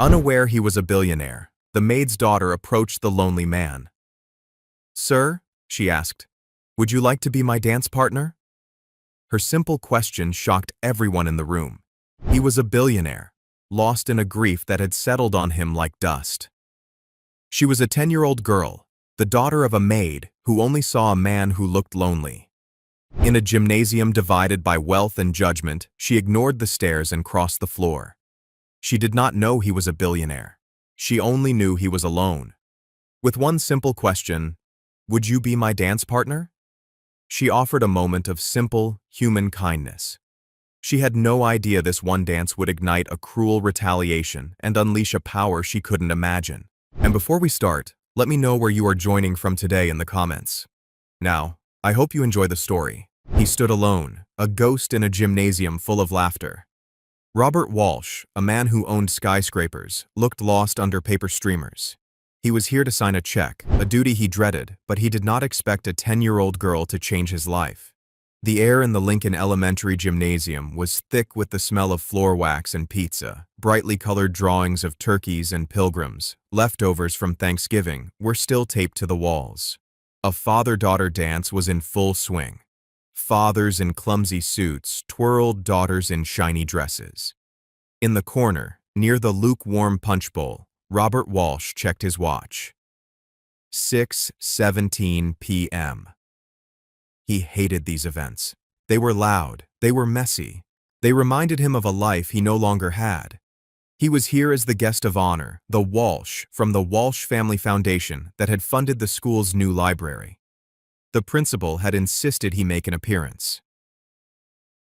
Unaware he was a billionaire, the maid's daughter approached the lonely man. "Sir," she asked, "would you like to be my dance partner?" Her simple question shocked everyone in the room. He was a billionaire, lost in a grief that had settled on him like dust. She was a 10-year-old girl, the daughter of a maid who only saw a man who looked lonely. In a gymnasium divided by wealth and judgment, she ignored the stares and crossed the floor. She did not know he was a billionaire. She only knew he was alone. With one simple question, "Would you be my dance partner?" she offered a moment of simple, human kindness. She had no idea this one dance would ignite a cruel retaliation and unleash a power she couldn't imagine. And before we start, let me know where you are joining from today in the comments. Now, I hope you enjoy the story. He stood alone, a ghost in a gymnasium full of laughter. Robert Walsh, a man who owned skyscrapers, looked lost under paper streamers. He was here to sign a check, a duty he dreaded, but he did not expect a 10-year-old girl to change his life. The air in the Lincoln Elementary Gymnasium was thick with the smell of floor wax and pizza. Brightly colored drawings of turkeys and pilgrims, leftovers from Thanksgiving, were still taped to the walls. A father-daughter dance was in full swing. Fathers in clumsy suits twirled daughters in shiny dresses. In the corner, near the lukewarm punch bowl, Robert Walsh checked his watch. 6:17 p.m. He hated these events. They were loud, they were messy. They reminded him of a life he no longer had. He was here as the guest of honor, the Walsh, from the Walsh Family Foundation that had funded the school's new library. The principal had insisted he make an appearance.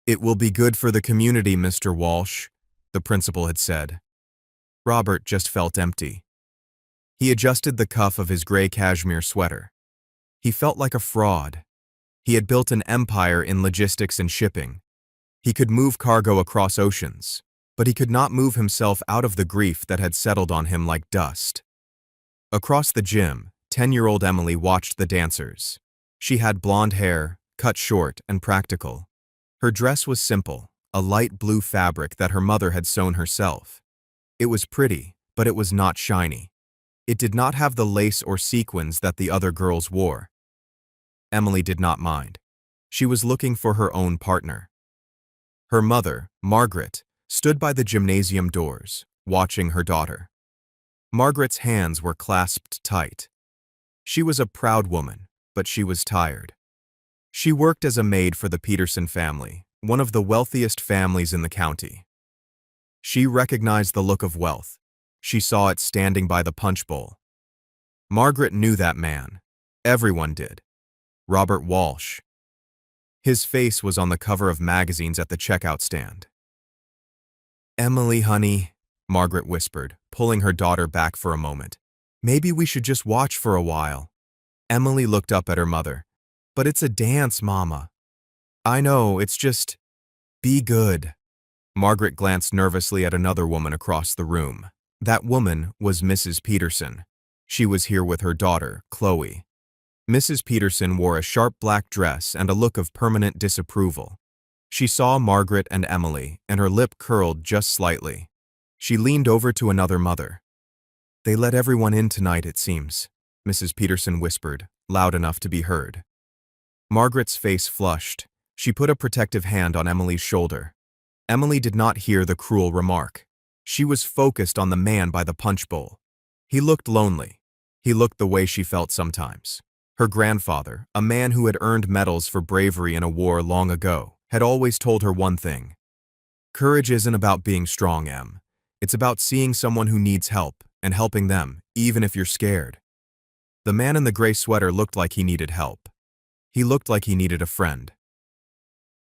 "It will be good for the community, Mr. Walsh," the principal had said. Robert just felt empty. He adjusted the cuff of his gray cashmere sweater. He felt like a fraud. He had built an empire in logistics and shipping. He could move cargo across oceans, but he could not move himself out of the grief that had settled on him like dust. Across the gym, 10-year-old Emily watched the dancers. She had blonde hair, cut short and practical. Her dress was simple, a light blue fabric that her mother had sewn herself. It was pretty, but it was not shiny. It did not have the lace or sequins that the other girls wore. Emily did not mind. She was looking for her own partner. Her mother, Margaret, stood by the gymnasium doors, watching her daughter. Margaret's hands were clasped tight. She was a proud woman, but she was tired. She worked as a maid for the Peterson family, one of the wealthiest families in the county. She recognized the look of wealth. She saw it standing by the punch bowl. Margaret knew that man. Everyone did. Robert Walsh. His face was on the cover of magazines at the checkout stand. "Emily, honey," Margaret whispered, pulling her daughter back for a moment. "Maybe we should just watch for a while." Emily looked up at her mother. "But it's a dance, Mama." "I know, it's just... be good." Margaret glanced nervously at another woman across the room. That woman was Mrs. Peterson. She was here with her daughter, Chloe. Mrs. Peterson wore a sharp black dress and a look of permanent disapproval. She saw Margaret and Emily, and her lip curled just slightly. She leaned over to another mother. "They let everyone in tonight, it seems," Mrs. Peterson whispered, loud enough to be heard. Margaret's face flushed. She put a protective hand on Emily's shoulder. Emily did not hear the cruel remark. She was focused on the man by the punch bowl. He looked lonely. He looked the way she felt sometimes. Her grandfather, a man who had earned medals for bravery in a war long ago, had always told her one thing. "Courage isn't about being strong, Em. It's about seeing someone who needs help and helping them, even if you're scared." The man in the gray sweater looked like he needed help. He looked like he needed a friend.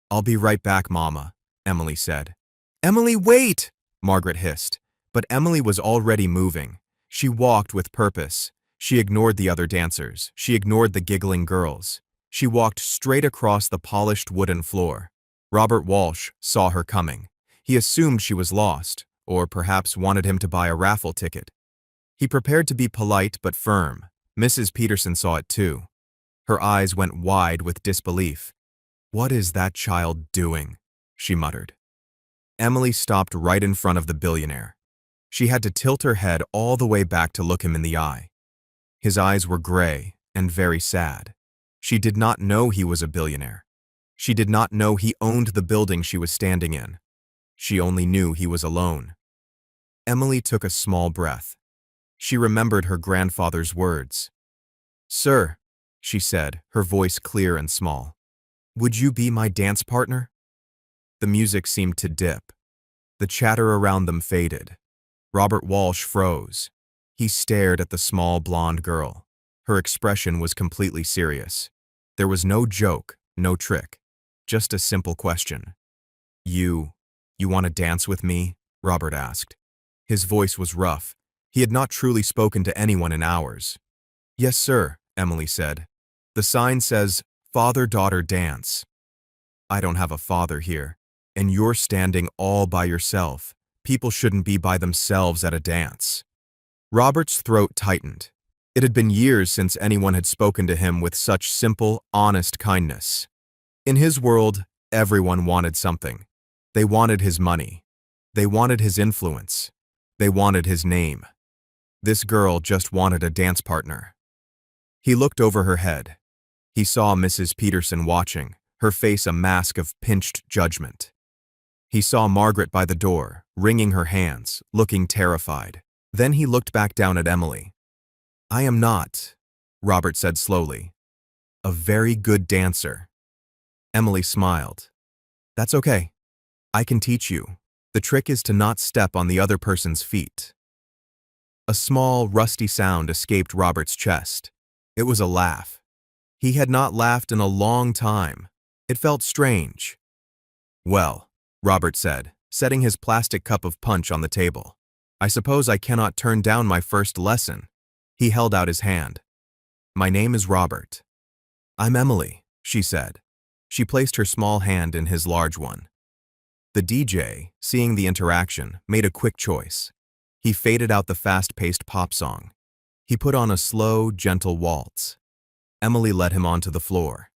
"I'll be right back, Mama," Emily said. "Emily, wait!" Margaret hissed. But Emily was already moving. She walked with purpose. She ignored the other dancers. She ignored the giggling girls. She walked straight across the polished wooden floor. Robert Walsh saw her coming. He assumed she was lost, or perhaps wanted him to buy a raffle ticket. He prepared to be polite but firm. Mrs. Peterson saw it too. Her eyes went wide with disbelief. "What is that child doing?" she muttered. Emily stopped right in front of the billionaire. She had to tilt her head all the way back to look him in the eye. His eyes were gray and very sad. She did not know he was a billionaire. She did not know he owned the building she was standing in. She only knew he was alone. Emily took a small breath. She remembered her grandfather's words. "Sir," she said, her voice clear and small, "would you be my dance partner?" The music seemed to dip. The chatter around them faded. Robert Walsh froze. He stared at the small blonde girl. Her expression was completely serious. There was no joke, no trick, just a simple question. You want to dance with me?" Robert asked. His voice was rough. He had not truly spoken to anyone in hours. "Yes, sir," Emily said. "The sign says, father-daughter dance." "I don't have a father here, and you're standing all by yourself. People shouldn't be by themselves at a dance." Robert's throat tightened. It had been years since anyone had spoken to him with such simple, honest kindness. In his world, everyone wanted something. They wanted his money. They wanted his influence. They wanted his name. This girl just wanted a dance partner. He looked over her head. He saw Mrs. Peterson watching, her face a mask of pinched judgment. He saw Margaret by the door, wringing her hands, looking terrified. Then he looked back down at Emily. "I am not," Robert said slowly, "a very good dancer." Emily smiled. "That's okay. I can teach you. The trick is to not step on the other person's feet." A small, rusty sound escaped Robert's chest. It was a laugh. He had not laughed in a long time. It felt strange. "Well," Robert said, setting his plastic cup of punch on the table, "I suppose I cannot turn down my first lesson." He held out his hand. "My name is Robert." "I'm Emily," she said. She placed her small hand in his large one. The DJ, seeing the interaction, made a quick choice. He faded out the fast-paced pop song. He put on a slow, gentle waltz. Emily led him onto the floor.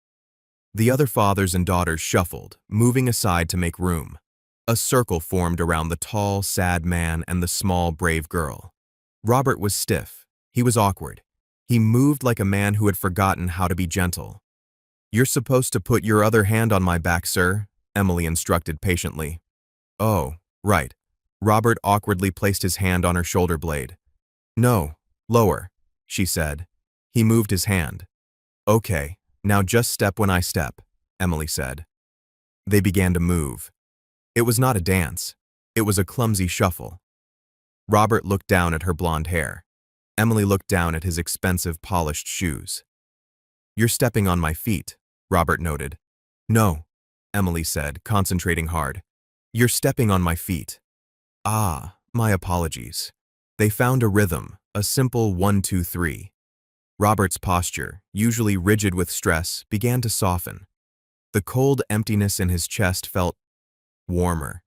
The other fathers and daughters shuffled, moving aside to make room. A circle formed around the tall, sad man and the small, brave girl. Robert was stiff. He was awkward. He moved like a man who had forgotten how to be gentle. "You're supposed to put your other hand on my back, sir," Emily instructed patiently. "Oh, right." Robert awkwardly placed his hand on her shoulder blade. "No, lower," she said. He moved his hand. "Okay, now just step when I step," Emily said. They began to move. It was not a dance. It was a clumsy shuffle. Robert looked down at her blonde hair. Emily looked down at his expensive, polished shoes. "You're stepping on my feet," Robert noted. "No," Emily said, concentrating hard. "You're stepping on my feet." "Ah, my apologies." They found a rhythm, a simple 1-2-3. Robert's posture, usually rigid with stress, began to soften. The cold emptiness in his chest felt warmer.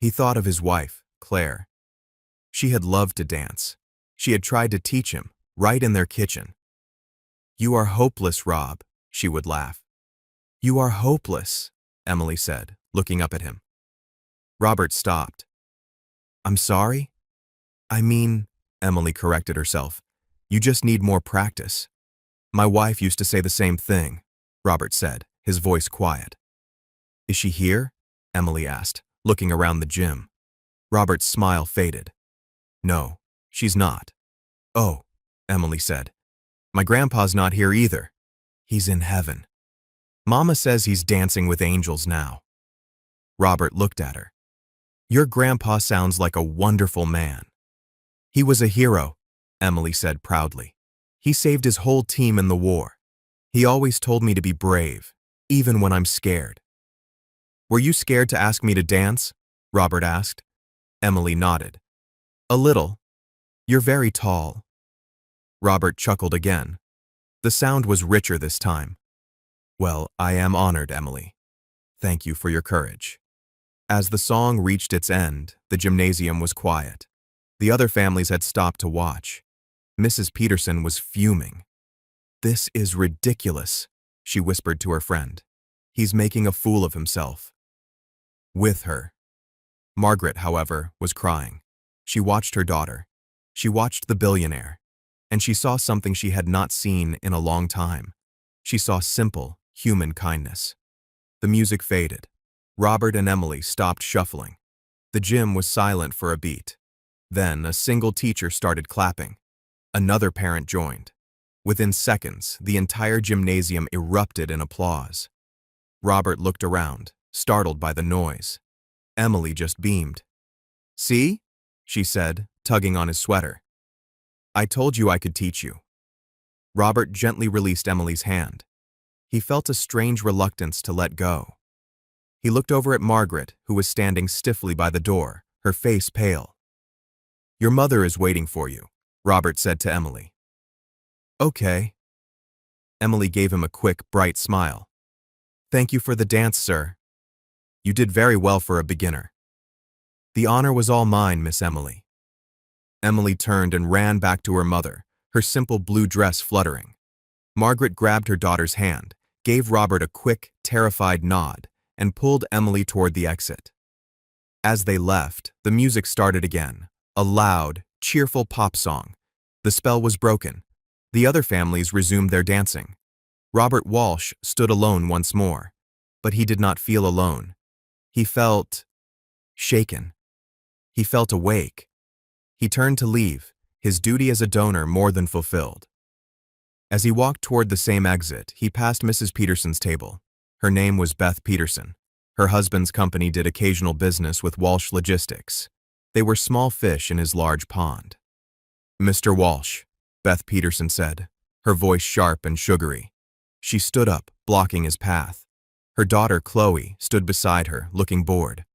He thought of his wife, Claire. She had loved to dance. She had tried to teach him, right in their kitchen. "You are hopeless, Rob," she would laugh. "You are hopeless," Emily said, looking up at him. Robert stopped. "I'm sorry?" "I mean," Emily corrected herself, "you just need more practice." "My wife used to say the same thing," Robert said, his voice quiet. "Is she here?" Emily asked, looking around the gym. Robert's smile faded. "No, she's not." "Oh," Emily said. "My grandpa's not here either. He's in heaven. Mama says he's dancing with angels now." Robert looked at her. "Your grandpa sounds like a wonderful man." "He was a hero," Emily said proudly. "He saved his whole team in the war. He always told me to be brave, even when I'm scared." "Were you scared to ask me to dance?" Robert asked. Emily nodded. "A little. You're very tall." Robert chuckled again. The sound was richer this time. "Well, I am honored, Emily. Thank you for your courage." As the song reached its end, the gymnasium was quiet. The other families had stopped to watch. Mrs. Peterson was fuming. "This is ridiculous," she whispered to her friend. "He's making a fool of himself." With her. Margaret, however, was crying. She watched her daughter. She watched the billionaire. And she saw something she had not seen in a long time. She saw simple, human kindness. The music faded. Robert and Emily stopped shuffling. The gym was silent for a beat. Then a single teacher started clapping. Another parent joined. Within seconds, the entire gymnasium erupted in applause. Robert looked around, startled by the noise. Emily just beamed. "See?" she said, tugging on his sweater. "I told you I could teach you." Robert gently released Emily's hand. He felt a strange reluctance to let go. He looked over at Margaret, who was standing stiffly by the door, her face pale. "Your mother is waiting for you," Robert said to Emily. "Okay." Emily gave him a quick, bright smile. "Thank you for the dance, sir. You did very well for a beginner." "The honor was all mine, Miss Emily." Emily turned and ran back to her mother, her simple blue dress fluttering. Margaret grabbed her daughter's hand, gave Robert a quick, terrified nod, and pulled Emily toward the exit. As they left, the music started again, a loud, cheerful pop song. The spell was broken. The other families resumed their dancing. Robert Walsh stood alone once more, but he did not feel alone. He felt shaken. He felt awake. He turned to leave, his duty as a donor more than fulfilled. As he walked toward the same exit, he passed Mrs. Peterson's table. Her name was Beth Peterson. Her husband's company did occasional business with Walsh Logistics. They were small fish in his large pond. "Mr. Walsh," Beth Peterson said, her voice sharp and sugary. She stood up, blocking his path. Her daughter, Chloe, stood beside her, looking bored.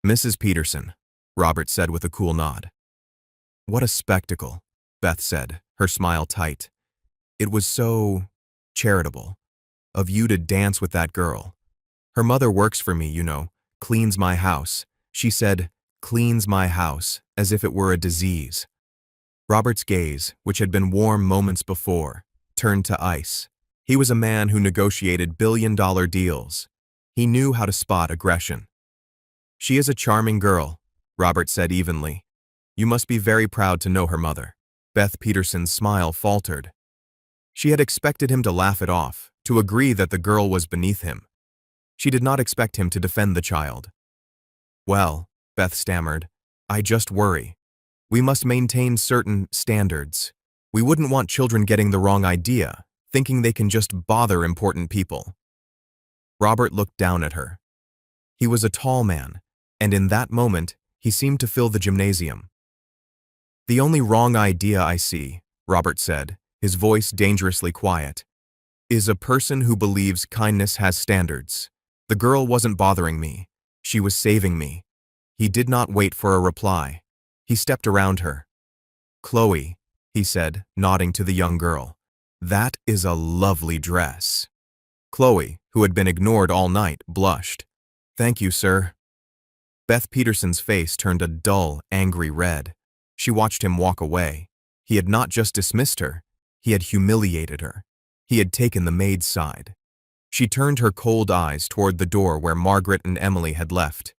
"Mrs. Peterson," Robert said with a cool nod. "What a spectacle," Beth said, her smile tight. "It was so charitable of you to dance with that girl. Her mother works for me, you know, cleans my house." She said, "cleans my house," as if it were a disease. Robert's gaze, which had been warm moments before, turned to ice. He was a man who negotiated billion-dollar deals. He knew how to spot aggression. "She is a charming girl," Robert said evenly. "You must be very proud to know her mother." Beth Peterson's smile faltered. She had expected him to laugh it off, to agree that the girl was beneath him. She did not expect him to defend the child. "Well," Beth stammered, "I just worry. We must maintain certain standards. We wouldn't want children getting the wrong idea, thinking they can just bother important people." Robert looked down at her. He was a tall man, and in that moment, he seemed to fill the gymnasium. "The only wrong idea I see," Robert said, his voice dangerously quiet, "is a person who believes kindness has standards. The girl wasn't bothering me. She was saving me." He did not wait for a reply. He stepped around her. "Chloe," he said, nodding to the young girl, "that is a lovely dress." Chloe, who had been ignored all night, blushed. "Thank you, sir." Beth Peterson's face turned a dull, angry red. She watched him walk away. He had not just dismissed her, he had humiliated her. He had taken the maid's side. She turned her cold eyes toward the door where Margaret and Emily had left.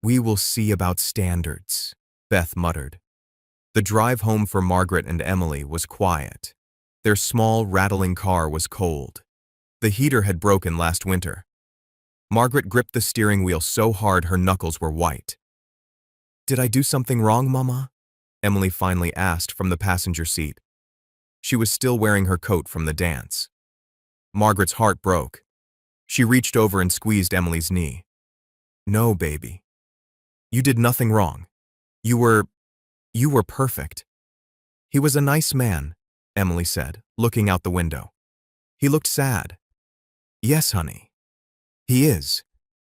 "We will see about standards," Beth muttered. The drive home for Margaret and Emily was quiet. Their small, rattling car was cold. The heater had broken last winter. Margaret gripped the steering wheel so hard her knuckles were white. "Did I do something wrong, Mama?" Emily finally asked from the passenger seat. She was still wearing her coat from the dance. Margaret's heart broke. She reached over and squeezed Emily's knee. "No, baby. You did nothing wrong. You were perfect." "He was a nice man," Emily said, looking out the window. "He looked sad." "Yes, honey. He is.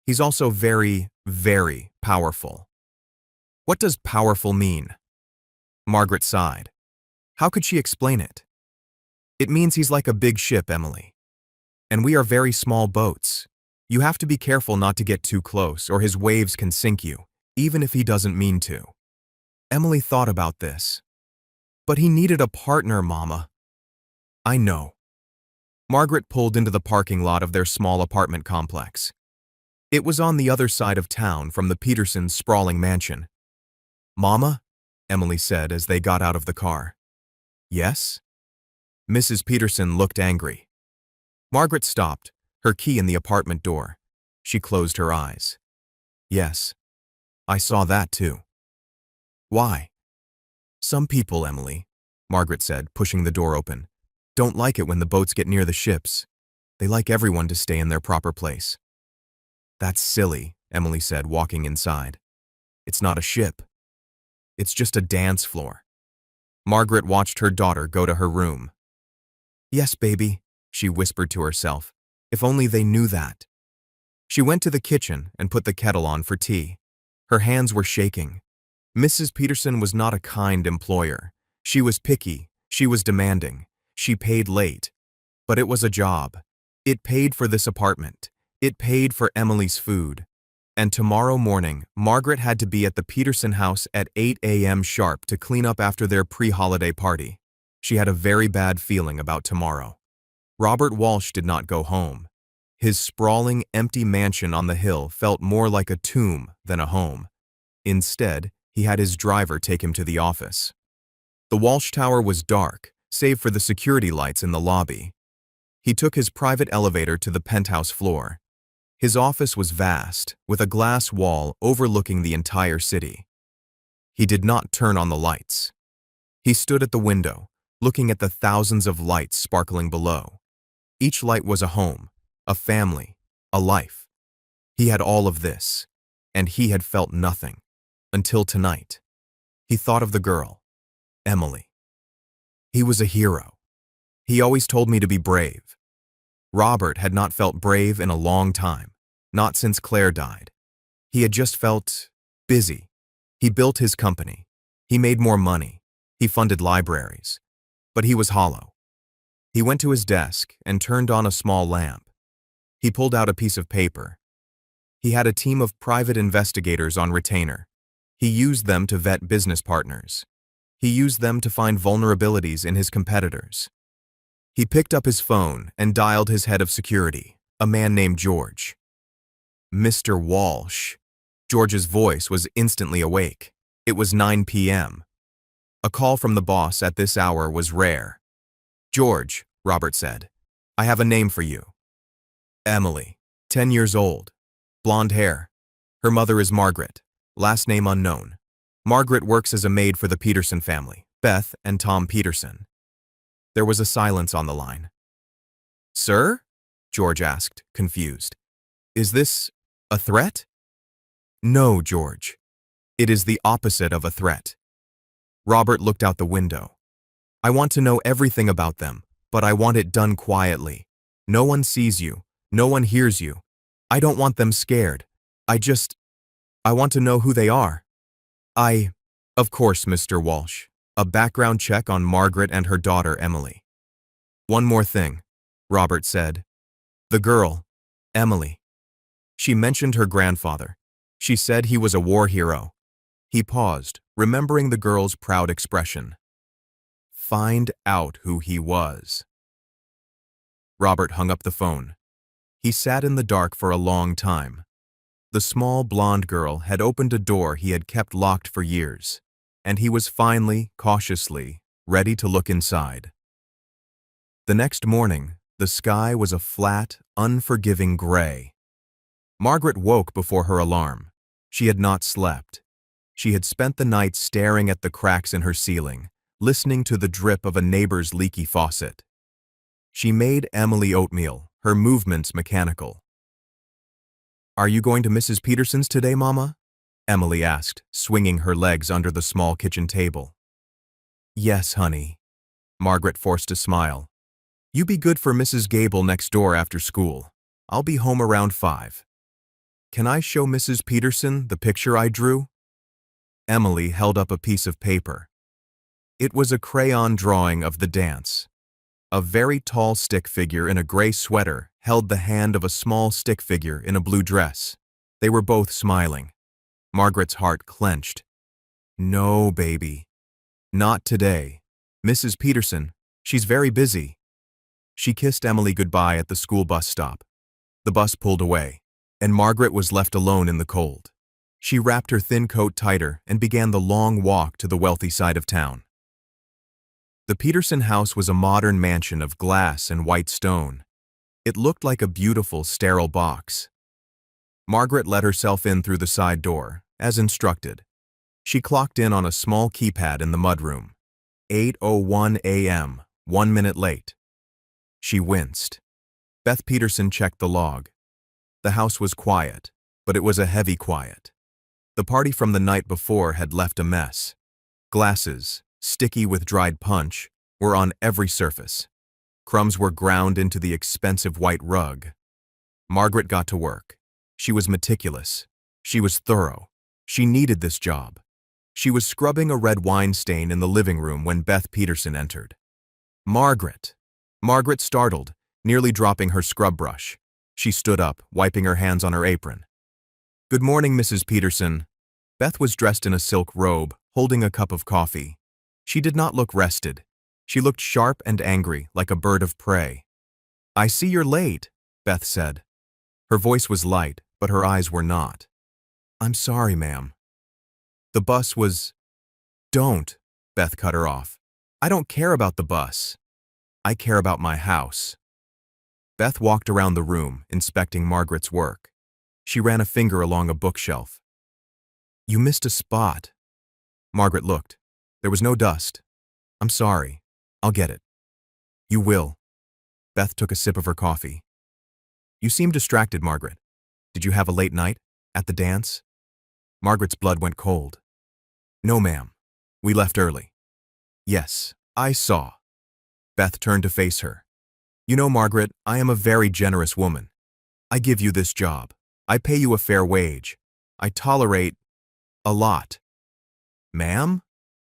He's also very, very powerful." "What does powerful mean?" Margaret sighed. How could she explain it? "It means he's like a big ship, Emily. And we are very small boats. You have to be careful not to get too close or his waves can sink you, even if he doesn't mean to." Emily thought about this. "But he needed a partner, Mama." "I know." Margaret pulled into the parking lot of their small apartment complex. It was on the other side of town from the Petersons' sprawling mansion. "Mama, Emily said as they got out of the car. Yes? Mrs. Peterson looked angry. Margaret stopped, her key in the apartment door. She closed her eyes. Yes, I saw that too. Why? Some people, Emily, Margaret said, pushing the door open, don't like it when the boats get near the ships. They like everyone to stay in their proper place. That's silly, Emily said, walking inside. It's not a ship. It's just a dance floor. Margaret watched her daughter go to her room. Yes, baby, she whispered to herself. If only they knew that. She went to the kitchen and put the kettle on for tea. Her hands were shaking. Mrs. Peterson was not a kind employer. She was picky, she was demanding, she paid late. But it was a job. It paid for this apartment. It paid for Emily's food. And tomorrow morning, Margaret had to be at the Peterson house at 8 a.m. sharp to clean up after their pre-holiday party. She had a very bad feeling about tomorrow. Robert Walsh did not go home. His sprawling, empty mansion on the hill felt more like a tomb than a home. Instead, he had his driver take him to the office. The Walsh Tower was dark, save for the security lights in the lobby. He took his private elevator to the penthouse floor. His office was vast, with a glass wall overlooking the entire city. He did not turn on the lights. He stood at the window, looking at the thousands of lights sparkling below. Each light was a home, a family, a life. He had all of this, and he had felt nothing. Until tonight. He thought of the girl, Emily. He was a hero. He always told me to be brave. Robert had not felt brave in a long time, not since Claire died. He had just felt busy. He built his company. He made more money. He funded libraries. But he was hollow. He went to his desk and turned on a small lamp. He pulled out a piece of paper. He had a team of private investigators on retainer. He used them to vet business partners. He used them to find vulnerabilities in his competitors. He picked up his phone and dialed his head of security, a man named George. Mr. Walsh. George's voice was instantly awake. It was 9 p.m. A call from the boss at this hour was rare. George, Robert said, I have a name for you. Emily, 10 years old, blonde hair. Her mother is Margaret, last name unknown. Margaret works as a maid for the Peterson family, Beth and Tom Peterson. There was a silence on the line. Sir? George asked, confused. Is this a threat? No, George. It is the opposite of a threat. Robert looked out the window. I want to know everything about them, but I want it done quietly. No one sees you. No one hears you. I don't want them scared. I want to know who they are. Of course, Mr. Walsh. A background check on Margaret and her daughter, Emily. One more thing, Robert said. The girl, Emily. She mentioned her grandfather. She said he was a war hero. He paused, remembering the girl's proud expression. Find out who he was. Robert hung up the phone. He sat in the dark for a long time. The small blonde girl had opened a door he had kept locked for years, and he was finally, cautiously, ready to look inside. The next morning, the sky was a flat, unforgiving gray. Margaret woke before her alarm. She had not slept. She had spent the night staring at the cracks in her ceiling, listening to the drip of a neighbor's leaky faucet. She made Emily oatmeal, her movements mechanical. Are you going to Mrs. Peterson's today, Mama? Emily asked, swinging her legs under the small kitchen table. Yes, honey. Margaret forced a smile. You be good for Mrs. Gable next door after school. I'll be home around 5. Can I show Mrs. Peterson the picture I drew? Emily held up a piece of paper. It was a crayon drawing of the dance. A very tall stick figure in a gray sweater held the hand of a small stick figure in a blue dress. They were both smiling. Margaret's heart clenched. No, baby. Not today. Mrs. Peterson, she's very busy. She kissed Emily goodbye at the school bus stop. The bus pulled away, and Margaret was left alone in the cold. She wrapped her thin coat tighter and began the long walk to the wealthy side of town. The Peterson house was a modern mansion of glass and white stone. It looked like a beautiful, sterile box. Margaret let herself in through the side door, as instructed. She clocked in on a small keypad in the mudroom. 8:01 a.m., 1 minute late. She winced. Beth Peterson checked the log. The house was quiet, but it was a heavy quiet. The party from the night before had left a mess. Glasses, sticky with dried punch, were on every surface. Crumbs were ground into the expensive white rug. Margaret got to work. She was meticulous. She was thorough. She needed this job. She was scrubbing a red wine stain in the living room when Beth Peterson entered. Margaret! Margaret startled, nearly dropping her scrub brush. She stood up, wiping her hands on her apron. "Good morning, Mrs. Peterson." Beth was dressed in a silk robe, holding a cup of coffee. She did not look rested. She looked sharp and angry, like a bird of prey. "I see you're late," Beth said. Her voice was light, but her eyes were not. "I'm sorry, ma'am." "The bus was—" "Don't," Beth cut her off. "I don't care about the bus. I care about my house." Beth walked around the room, inspecting Margaret's work. She ran a finger along a bookshelf. "You missed a spot." Margaret looked. There was no dust. "I'm sorry. I'll get it." "You will." Beth took a sip of her coffee. "You seem distracted, Margaret. Did you have a late night? At the dance?" Margaret's blood went cold. "No, ma'am. We left early." "Yes, I saw." Beth turned to face her. "You know, Margaret, I am a very generous woman. I give you this job. I pay you a fair wage. I tolerate a lot." "Ma'am?"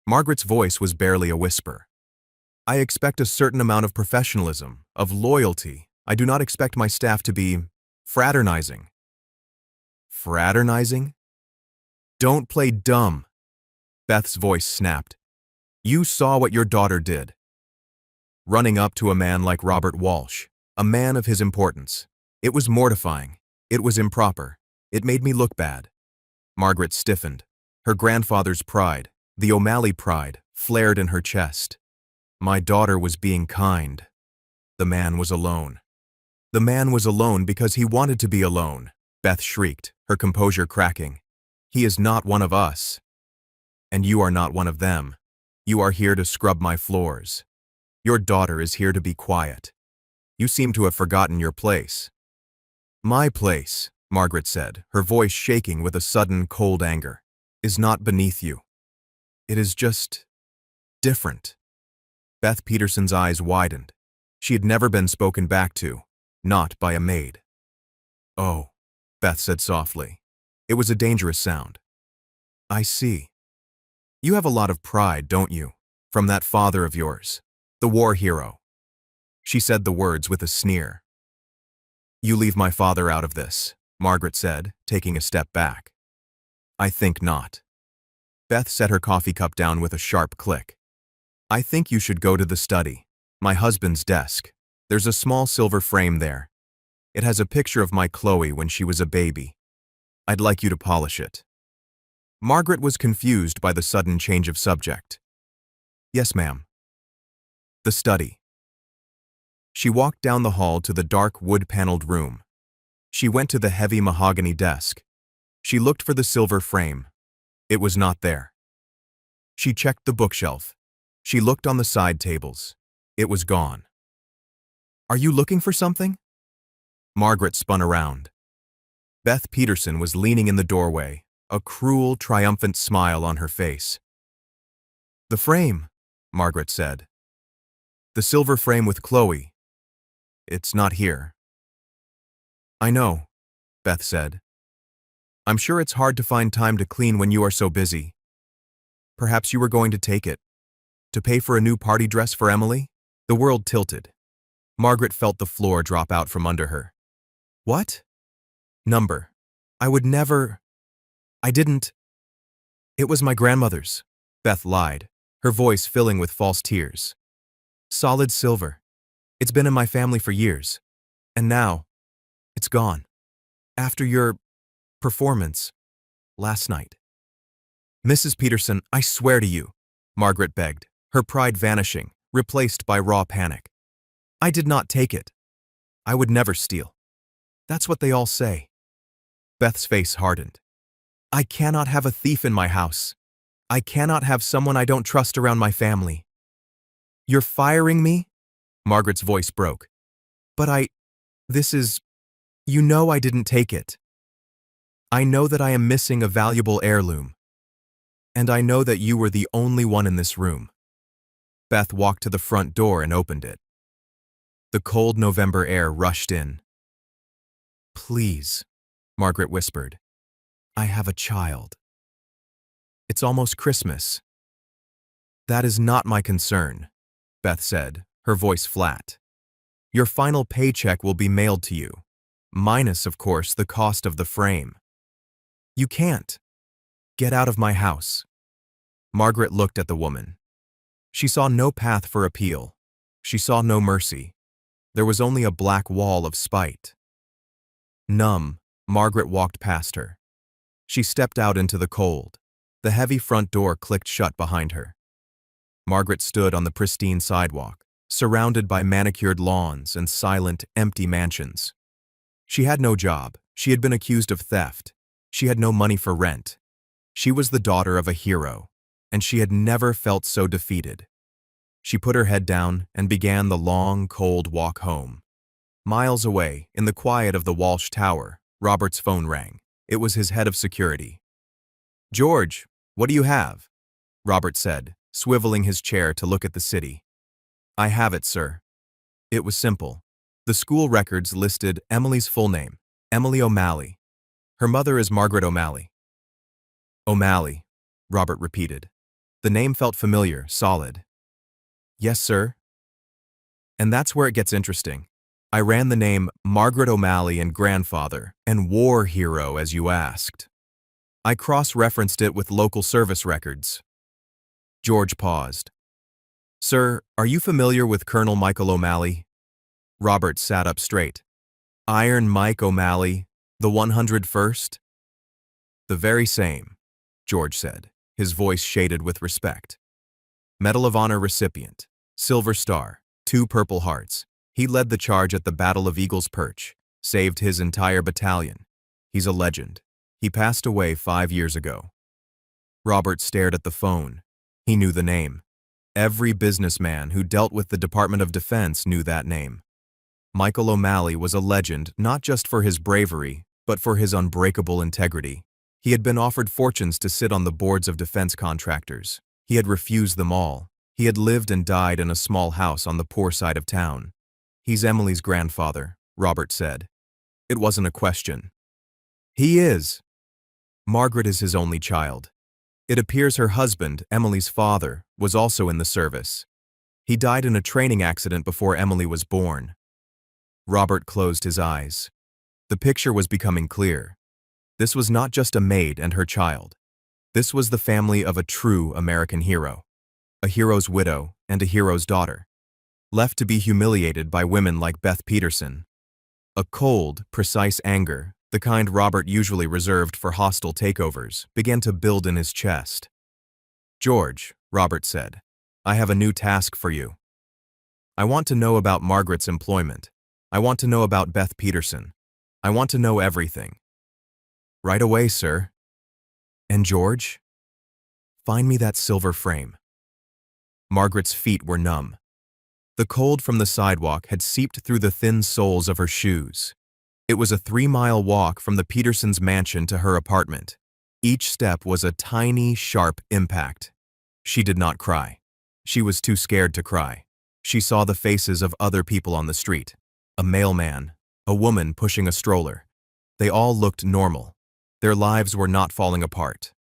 Margaret's voice was barely a whisper. "I expect a certain amount of professionalism, of loyalty. I do not expect my staff to be fraternizing." "Fraternizing?" "Don't play dumb." Beth's voice snapped. "You saw what your daughter did. Running up to a man like Robert Walsh, a man of his importance. It was mortifying. It was improper. It made me look bad." Margaret stiffened. Her grandfather's pride, the O'Malley pride, flared in her chest. "My daughter was being kind." The man was alone. "The man was alone because he wanted to be alone," Beth shrieked, her composure cracking. "He is not one of us. And you are not one of them. You are here to scrub my floors. Your daughter is here to be quiet. You seem to have forgotten your place." "My place," Margaret said, her voice shaking with a sudden cold anger, "is not beneath you. It is just different." Beth Peterson's eyes widened. She had never been spoken back to, not by a maid. "Oh," Beth said softly. It was a dangerous sound. "I see. You have a lot of pride, don't you? From that father of yours, the war hero." She said the words with a sneer. "You leave my father out of this," Margaret said, taking a step back. "I think not." Beth set her coffee cup down with a sharp click. "I think you should go to the study, my husband's desk. There's a small silver frame there. It has a picture of my Chloe when she was a baby. I'd like you to polish it." Margaret was confused by the sudden change of subject. "Yes, ma'am." The study. She walked down the hall to the dark wood-paneled room. She went to the heavy mahogany desk. She looked for the silver frame. It was not there. She checked the bookshelf. She looked on the side tables. It was gone. "Are you looking for something?" Margaret spun around. Beth Peterson was leaning in the doorway, a cruel, triumphant smile on her face. "The frame," Margaret said. "The silver frame with Chloe. It's not here." "I know," Beth said. "I'm sure it's hard to find time to clean when you are so busy. Perhaps you were going to take it. To pay for a new party dress for Emily?" The world tilted. Margaret felt the floor drop out from under her. "What?" "Number. I would never. I didn't. It was my grandmother's," Beth lied, her voice filling with false tears. "Solid silver. It's been in my family for years. And now, it's gone. After your performance." last night. Mrs. Peterson, I swear to you, Margaret begged, her pride vanishing, replaced by raw panic. I did not take it. I would never steal. That's what they all say. Beth's face hardened. I cannot have a thief in my house. I cannot have someone I don't trust around my family. You're firing me? Margaret's voice broke. But you know I didn't take it. I know that I am missing a valuable heirloom. And I know that you were the only one in this room. Beth walked to the front door and opened it. The cold November air rushed in. Please, Margaret whispered. I have a child. It's almost Christmas. That is not my concern, Beth said, her voice flat. Your final paycheck will be mailed to you, minus, of course, the cost of the frame. You can't. Get out of my house. Margaret looked at the woman. She saw no path for appeal. She saw no mercy. There was only a black wall of spite. Numb, Margaret walked past her. She stepped out into the cold. The heavy front door clicked shut behind her. Margaret stood on the pristine sidewalk, surrounded by manicured lawns and silent, empty mansions. She had no job. She had been accused of theft. She had no money for rent. She was the daughter of a hero, and she had never felt so defeated. She put her head down and began the long, cold walk home. Miles away, in the quiet of the Walsh Tower, Robert's phone rang. It was his head of security. George, what do you have? Robert said, swiveling his chair to look at the city. I have it, sir. It was simple. The school records listed Emily's full name, Emily O'Malley. Her mother is Margaret O'Malley. O'Malley, Robert repeated. The name felt familiar, solid. Yes, sir. And that's where it gets interesting. I ran the name Margaret O'Malley and grandfather and war hero as you asked. I cross-referenced it with local service records. George paused. Sir, are you familiar with Colonel Michael O'Malley? Robert sat up straight. Iron Mike O'Malley, the 101st? The very same, George said, his voice shaded with respect. Medal of Honor recipient, Silver Star, 2 Purple Hearts. He led the charge at the Battle of Eagle's Perch, saved his entire battalion. He's a legend. He passed away 5 years ago. Robert stared at the phone. He knew the name. Every businessman who dealt with the Department of Defense knew that name. Michael O'Malley was a legend not just for his bravery, but for his unbreakable integrity. He had been offered fortunes to sit on the boards of defense contractors. He had refused them all. He had lived and died in a small house on the poor side of town. He's Emily's grandfather, Robert said. It wasn't a question. He is. Margaret is his only child. It appears her husband, Emily's father, was also in the service. He died in a training accident before Emily was born. Robert closed his eyes. The picture was becoming clear. This was not just a maid and her child. This was the family of a true American hero. A hero's widow and a hero's daughter. Left to be humiliated by women like Beth Peterson. A cold, precise anger, the kind Robert usually reserved for hostile takeovers, began to build in his chest. George, Robert said, I have a new task for you. I want to know about Margaret's employment. I want to know about Beth Peterson. I want to know everything. Right away, sir. And George? Find me that silver frame. Margaret's feet were numb. The cold from the sidewalk had seeped through the thin soles of her shoes. It was a 3-mile walk from the Petersons' mansion to her apartment. Each step was a tiny, sharp impact. She did not cry. She was too scared to cry. She saw the faces of other people on the street. A mailman, a woman pushing a stroller. They all looked normal. Their lives were not falling apart.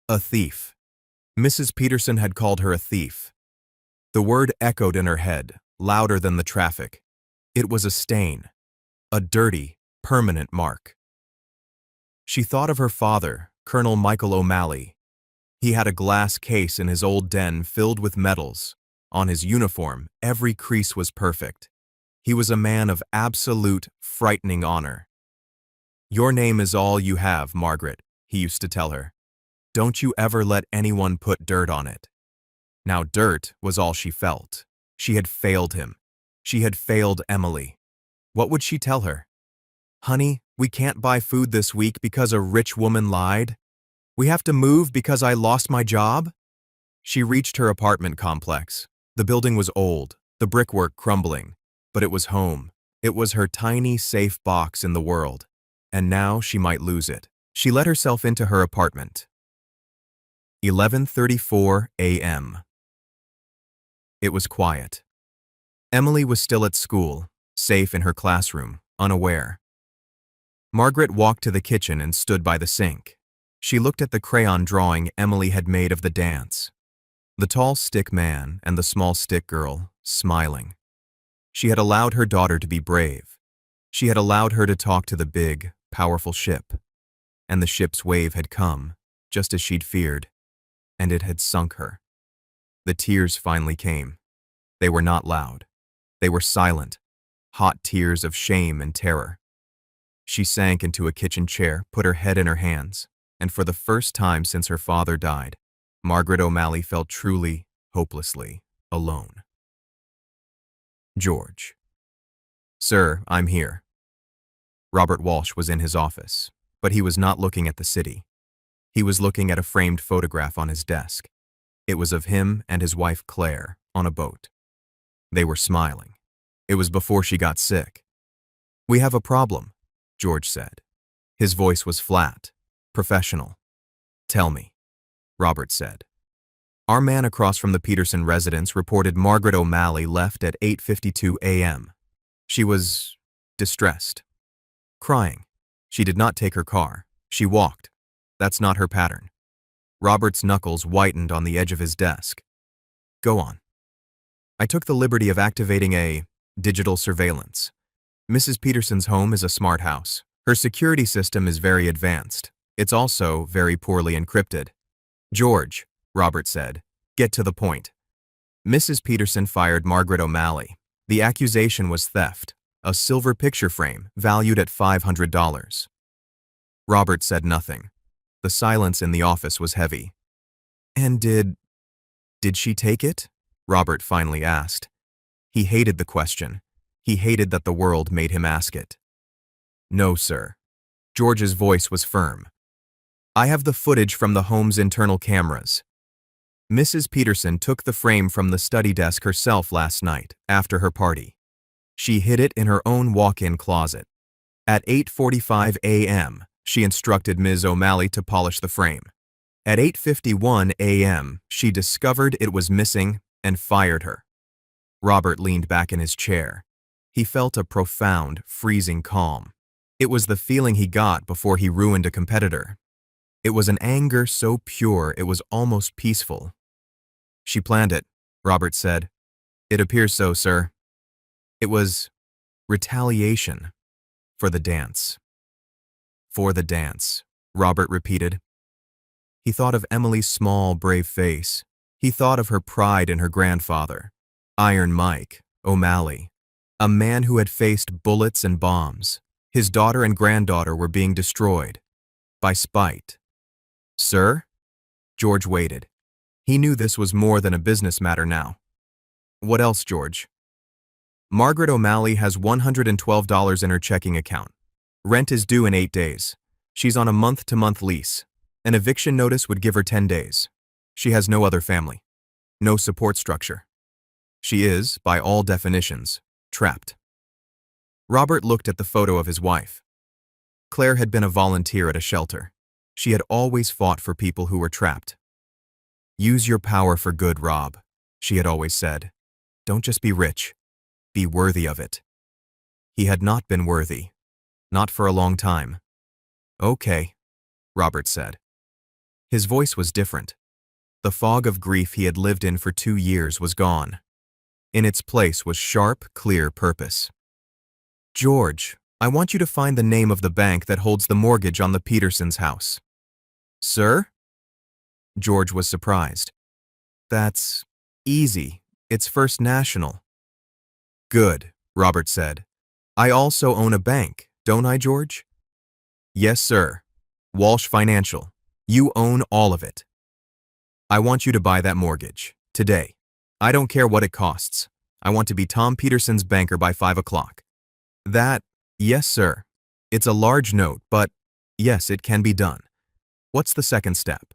A thief. Mrs. Peterson had called her a thief. The word echoed in her head, louder than the traffic. It was a stain. A dirty, permanent mark. She thought of her father, Colonel Michael O'Malley. He had a glass case in his old den filled with medals. On his uniform, every crease was perfect. He was a man of absolute, frightening honor. Your name is all you have, Margaret, he used to tell her. Don't you ever let anyone put dirt on it. Now dirt was all she felt. She had failed him. She had failed Emily. What would she tell her? Honey, we can't buy food this week because a rich woman lied. We have to move because I lost my job? She reached her apartment complex. The building was old, the brickwork crumbling, but it was home. It was her tiny, safe box in the world. And now she might lose it. She let herself into her apartment. 11:34 a.m. It was quiet. Emily was still at school, safe in her classroom, unaware. Margaret walked to the kitchen and stood by the sink. She looked at the crayon drawing Emily had made of the dance. The tall stick man and the small stick girl, smiling. She had allowed her daughter to be brave. She had allowed her to talk to the big, powerful ship. And the ship's wave had come, just as she'd feared, and it had sunk her. The tears finally came. They were not loud. They were silent, hot tears of shame and terror. She sank into a kitchen chair, put her head in her hands, and for the first time since her father died, Margaret O'Malley felt truly, hopelessly alone. George. Sir, I'm here. Robert Walsh was in his office, but he was not looking at the city. He was looking at a framed photograph on his desk. It was of him and his wife Claire on a boat. They were smiling. It was before she got sick. We have a problem, George said. His voice was flat, professional. Tell me, Robert said. Our man across from the Peterson residence reported Margaret O'Malley left at 8:52 a.m. She was distressed, crying. She did not take her car. She walked. That's not her pattern. Robert's knuckles whitened on the edge of his desk. Go on. I took the liberty of activating a digital surveillance. Mrs. Peterson's home is a smart house. Her security system is very advanced. It's also very poorly encrypted. George, Robert said, get to the point. Mrs. Peterson fired Margaret O'Malley. The accusation was theft, a silver picture frame valued at $500. Robert said nothing. The silence in the office was heavy. And did she take it? Robert finally asked. He hated the question. He hated that the world made him ask it. No, sir. George's voice was firm. I have the footage from the home's internal cameras. Mrs. Peterson took the frame from the study desk herself last night, after her party. She hid it in her own walk-in closet. At 8:45 a.m., she instructed Ms. O'Malley to polish the frame. At 8:51 a.m., she discovered it was missing and fired her. Robert leaned back in his chair. He felt a profound, freezing calm. It was the feeling he got before he ruined a competitor. It was an anger so pure it was almost peaceful. She planned it, Robert said. It appears so, sir. It was retaliation for the dance. For the dance, Robert repeated. He thought of Emily's small, brave face. He thought of her pride in her grandfather, Iron Mike O'Malley, a man who had faced bullets and bombs. His daughter and granddaughter were being destroyed by spite. Sir? George waited. He knew this was more than a business matter now. What else, George? Margaret O'Malley has $112 in her checking account. Rent is due in 8 days. She's on a month-to-month lease. An eviction notice would give her 10 days. She has no other family, no support structure. She is, by all definitions, trapped. Robert looked at the photo of his wife. Claire had been a volunteer at a shelter. She had always fought for people who were trapped. Use your power for good, Rob, she had always said. Don't just be rich. Be worthy of it. He had not been worthy. Not for a long time. Okay, Robert said. His voice was different. The fog of grief he had lived in for 2 years was gone. In its place was sharp, clear purpose. George, I want you to find the name of the bank that holds the mortgage on the Petersons' house. Sir? George was surprised. That's easy. It's First National. Good, Robert said. I also own a bank, don't I, George? Yes, sir. Walsh Financial. You own all of it. I want you to buy that mortgage. Today. I don't care what it costs. I want to be Tom Peterson's banker by 5 o'clock. That, yes, sir. It's a large note, but yes, it can be done. What's the second step?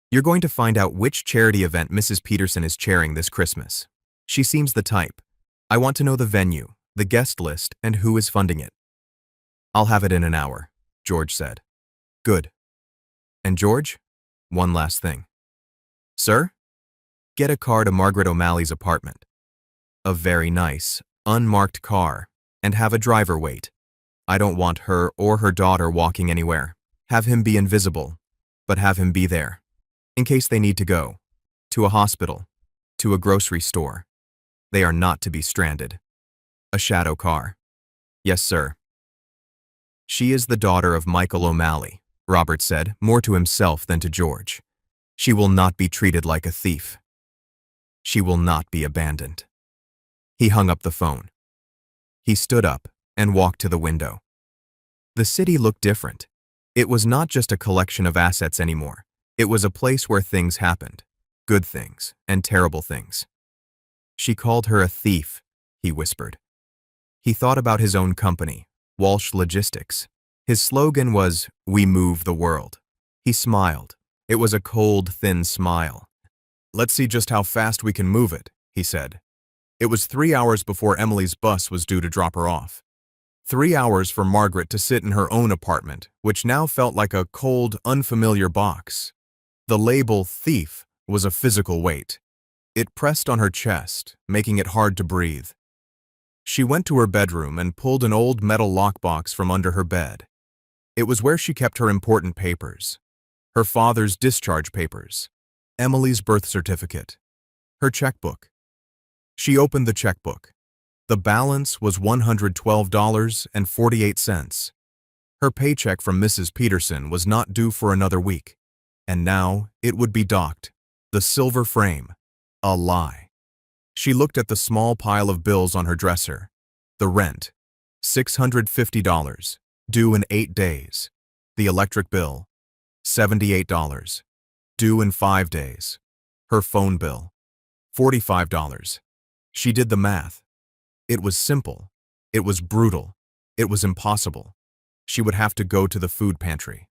You're going to find out which charity event Mrs. Peterson is chairing this Christmas. She seems the type. I want to know the venue, the guest list, and who is funding it. I'll have it in an hour, George said. Good. And George, one last thing. Sir? Get a car to Margaret O'Malley's apartment. A very nice, unmarked car, and have a driver wait. I don't want her or her daughter walking anywhere. Have him be invisible, but have him be there. In case they need to go. To a hospital. To a grocery store. They are not to be stranded. A shadow car. Yes, sir. She is the daughter of Michael O'Malley, Robert said, more to himself than to George. She will not be treated like a thief. She will not be abandoned. He hung up the phone. He stood up and walked to the window. The city looked different. It was not just a collection of assets anymore. It was a place where things happened, good things and terrible things. She called her a thief, he whispered. He thought about his own company, Walsh Logistics. His slogan was, "We move the world." He smiled. It was a cold, thin smile. Let's see just how fast we can move it, he said. It was 3 hours before Emily's bus was due to drop her off. 3 hours for Margaret to sit in her own apartment, which now felt like a cold, unfamiliar box. The label thief was a physical weight. It pressed on her chest, making it hard to breathe. She went to her bedroom and pulled an old metal lockbox from under her bed. It was where she kept her important papers. Her father's discharge papers, Emily's birth certificate, her checkbook. She opened the checkbook. The balance was $112.48. Her paycheck from Mrs. Peterson was not due for another week, and now it would be docked. The silver frame. A lie. She looked at the small pile of bills on her dresser. The rent, $650, due in 8 days. The electric bill, $78, due in 5 days. Her phone bill, $45. She did the math. It was simple. It was brutal. It was impossible. She would have to go to the food pantry.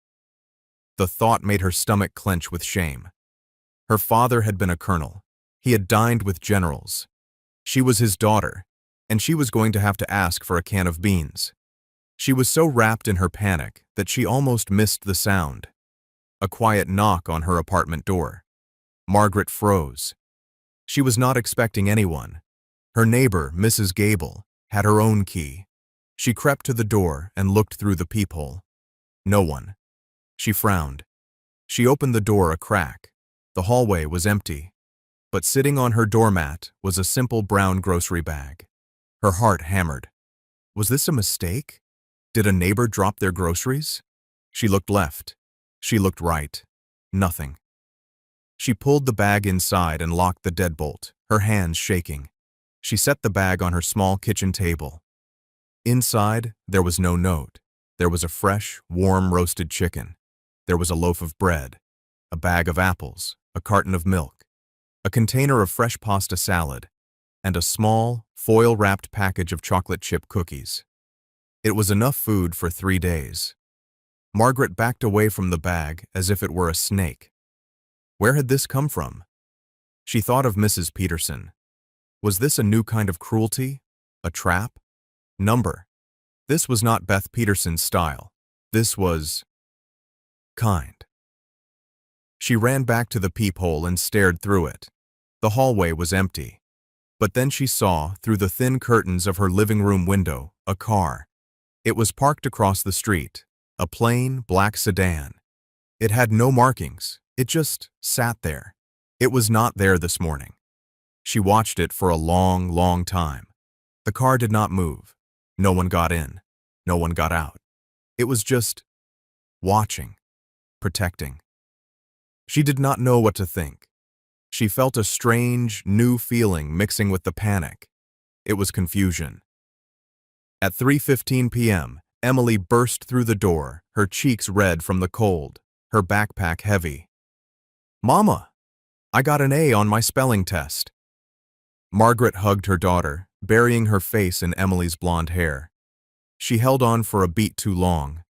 The thought made her stomach clench with shame. Her father had been a colonel. He had dined with generals. She was his daughter, and she was going to have to ask for a can of beans. She was so wrapped in her panic that she almost missed the sound. A quiet knock on her apartment door. Margaret froze. She was not expecting anyone. Her neighbor, Mrs. Gable, had her own key. She crept to the door and looked through the peephole. No one. She frowned. She opened the door a crack. The hallway was empty. But sitting on her doormat was a simple brown grocery bag. Her heart hammered. Was this a mistake? Did a neighbor drop their groceries? She looked left. She looked right. Nothing. She pulled the bag inside and locked the deadbolt, her hands shaking. She set the bag on her small kitchen table. Inside, there was no note. There was a fresh, warm roasted chicken. There was a loaf of bread, a bag of apples, a carton of milk, a container of fresh pasta salad, and a small, foil-wrapped package of chocolate chip cookies. It was enough food for 3 days. Margaret backed away from the bag as if it were a snake. Where had this come from? She thought of Mrs. Peterson. Was this a new kind of cruelty? A trap? Number. This was not Beth Peterson's style. This was kind. She ran back to the peephole and stared through it. The hallway was empty. But then she saw, through the thin curtains of her living room window, a car. It was parked across the street, a plain, black sedan. It had no markings. It just sat there. It was not there this morning. She watched it for a long, long time. The car did not move. No one got in. No one got out. It was just watching, protecting. She did not know what to think. She felt a strange, new feeling mixing with the panic. It was confusion. At 3:15 p.m., Emily burst through the door, her cheeks red from the cold, her backpack heavy. "Mama, I got an A on my spelling test." Margaret hugged her daughter, burying her face in Emily's blonde hair. She held on for a beat too long.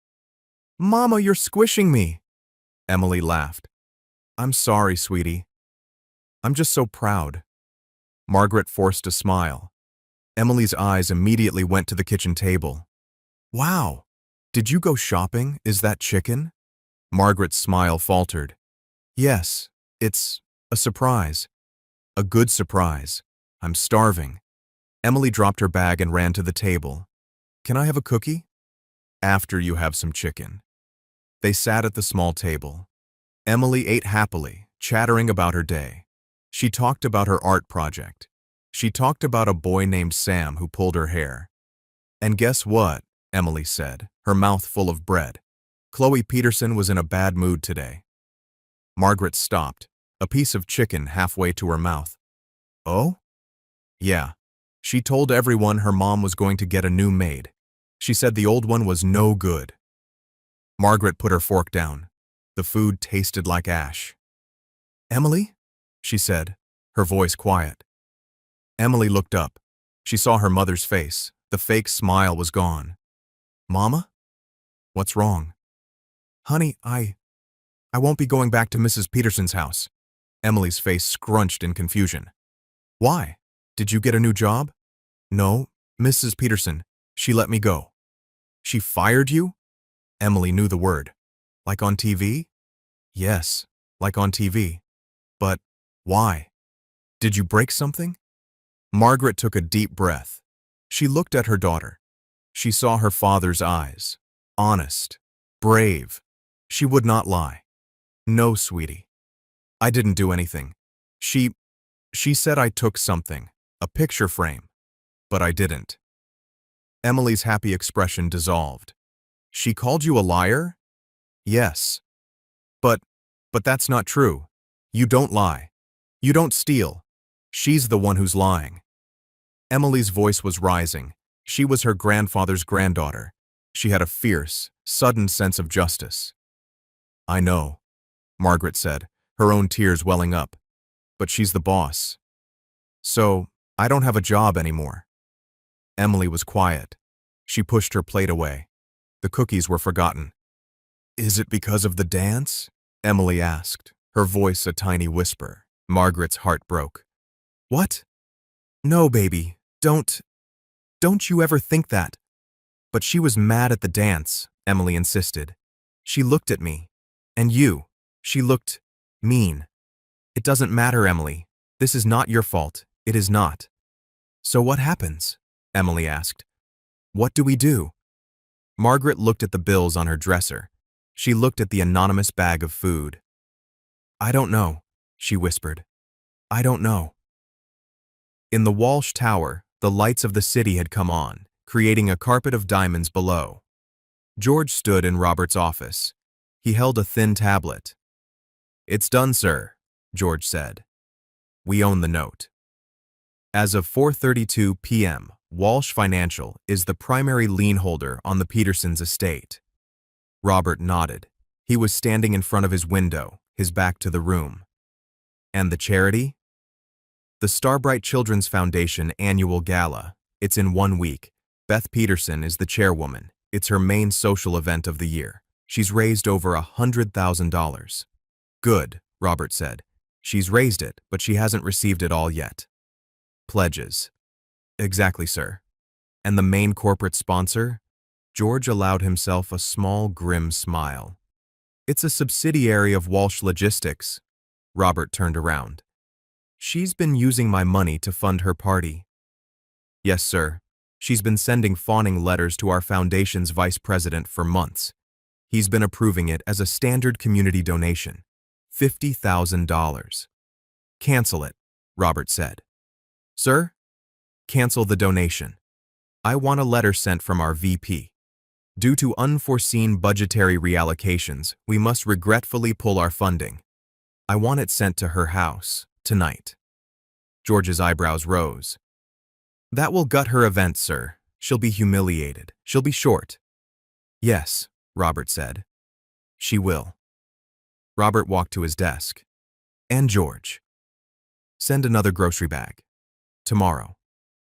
"Mama, you're squishing me." Emily laughed. "I'm sorry, sweetie. I'm just so proud." Margaret forced a smile. Emily's eyes immediately went to the kitchen table. "Wow, did you go shopping? Is that chicken?" Margaret's smile faltered. "Yes, it's a surprise. A good surprise. I'm starving." Emily dropped her bag and ran to the table. "Can I have a cookie?" "After you have some chicken." They sat at the small table. Emily ate happily, chattering about her day. She talked about her art project. She talked about a boy named Sam who pulled her hair. "And guess what?" Emily said, her mouth full of bread. "Chloe Peterson was in a bad mood today." Margaret stopped, a piece of chicken halfway to her mouth. "Oh?" "Yeah. She told everyone her mom was going to get a new maid. She said the old one was no good." Margaret put her fork down. The food tasted like ash. "Emily?" she said, her voice quiet. Emily looked up. She saw her mother's face. The fake smile was gone. "Mama? What's wrong?" "Honey, I won't be going back to Mrs. Peterson's house." Emily's face scrunched in confusion. "Why? Did you get a new job?" "No, Mrs. Peterson. She let me go." "She fired you?" Emily knew the word. "Like on TV?" "Yes, like on TV. But why? Did you break something?" Margaret took a deep breath. She looked at her daughter. She saw her father's eyes. Honest. Brave. She would not lie. "No, sweetie. I didn't do anything. She said I took something, a picture frame, but I didn't." Emily's happy expression dissolved. "She called you a liar?" "Yes. But that's not true. You don't lie. You don't steal. She's the one who's lying." Emily's voice was rising. She was her grandfather's granddaughter. She had a fierce, sudden sense of justice. "I know," Margaret said, her own tears welling up. "But she's the boss. So, I don't have a job anymore." Emily was quiet. She pushed her plate away. The cookies were forgotten. "Is it because of the dance?" Emily asked, her voice a tiny whisper. Margaret's heart broke. "What? No, baby, don't you ever think that." "But she was mad at the dance," Emily insisted. "She looked at me. And you. She looked mean." "It doesn't matter, Emily. This is not your fault. It is not." "So what happens?" Emily asked. "What do we do?" Margaret looked at the bills on her dresser. She looked at the anonymous bag of food. "I don't know," she whispered. "I don't know." In the Walsh Tower, the lights of the city had come on, creating a carpet of diamonds below. George stood in Robert's office. He held a thin tablet. "It's done, sir," George said. "We own the note." As of 4:32 p.m., Walsh Financial is the primary lien holder on the Petersons' estate. Robert nodded. He was standing in front of his window, his back to the room. "And the charity?" "The Starbright Children's Foundation Annual Gala. It's in 1 week. Beth Peterson is the chairwoman. It's her main social event of the year. She's raised over $100,000. "Good," Robert said. "She's raised it, but she hasn't received it all yet." "Pledges." "Exactly, sir." "And the main corporate sponsor?" George allowed himself a small, grim smile. "It's a subsidiary of Walsh Logistics." Robert turned around. "She's been using my money to fund her party." "Yes, sir. She's been sending fawning letters to our foundation's vice president for months. He's been approving it as a standard community donation. $50,000. "Cancel it," Robert said. "Sir? Cancel the donation. I want a letter sent from our VP. Due to unforeseen budgetary reallocations, we must regretfully pull our funding. I want it sent to her house, tonight." George's eyebrows rose. "That will gut her event, sir. She'll be humiliated. She'll be short." Yes, Robert said. She will. Robert walked to his desk. And George. Send another grocery bag. Tomorrow.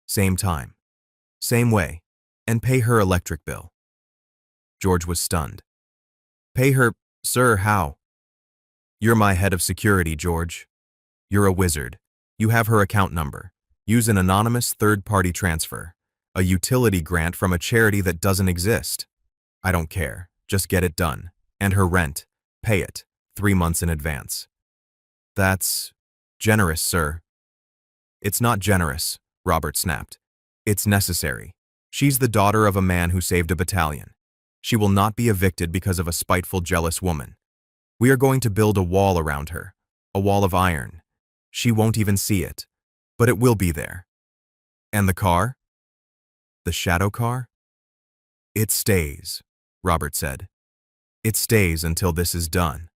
Same time. Same way. And pay her electric bill. George was stunned. Pay her, sir, how? You're my head of security, George. You're a wizard. You have her account number. Use an anonymous third-party transfer. A utility grant from a charity that doesn't exist. I don't care. Just get it done. And her rent. Pay it. 3 months in advance. That's generous, sir. It's not generous, Robert snapped. It's necessary. She's the daughter of a man who saved a battalion. She will not be evicted because of a spiteful, jealous woman. We are going to build a wall around her. A wall of iron. She won't even see it. But it will be there. And the car? The shadow car? It stays, Robert said. It stays until this is done.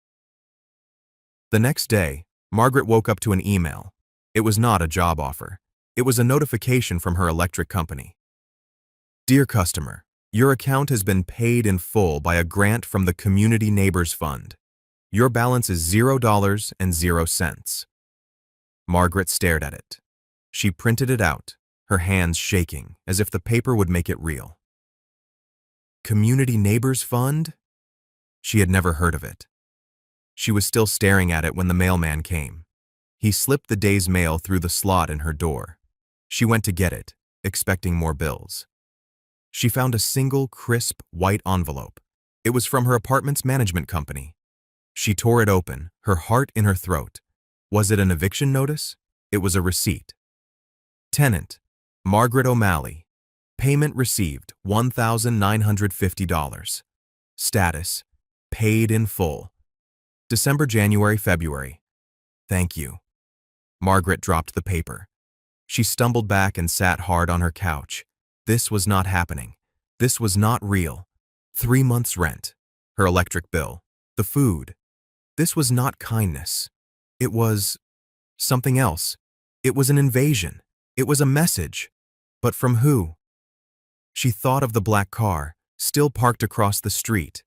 The next day, Margaret woke up to an email. It was not a job offer. It was a notification from her electric company. Dear customer, your account has been paid in full by a grant from the Community Neighbors Fund. Your balance is $0.00. Margaret stared at it. She printed it out, her hands shaking, as if the paper would make it real. Community Neighbors Fund? She had never heard of it. She was still staring at it when the mailman came. He slipped the day's mail through the slot in her door. She went to get it, expecting more bills. She found a single, crisp, white envelope. It was from her apartment's management company. She tore it open, her heart in her throat. Was it an eviction notice? It was a receipt. Tenant, Margaret O'Malley. Payment received, $1,950. Status, paid in full. December, January, February. Thank you. Margaret dropped the paper. She stumbled back and sat hard on her couch. This was not happening. This was not real. 3 months' rent, her electric bill, the food. This was not kindness. It was something else. It was an invasion. It was a message. But from who? She thought of the black car, still parked across the street.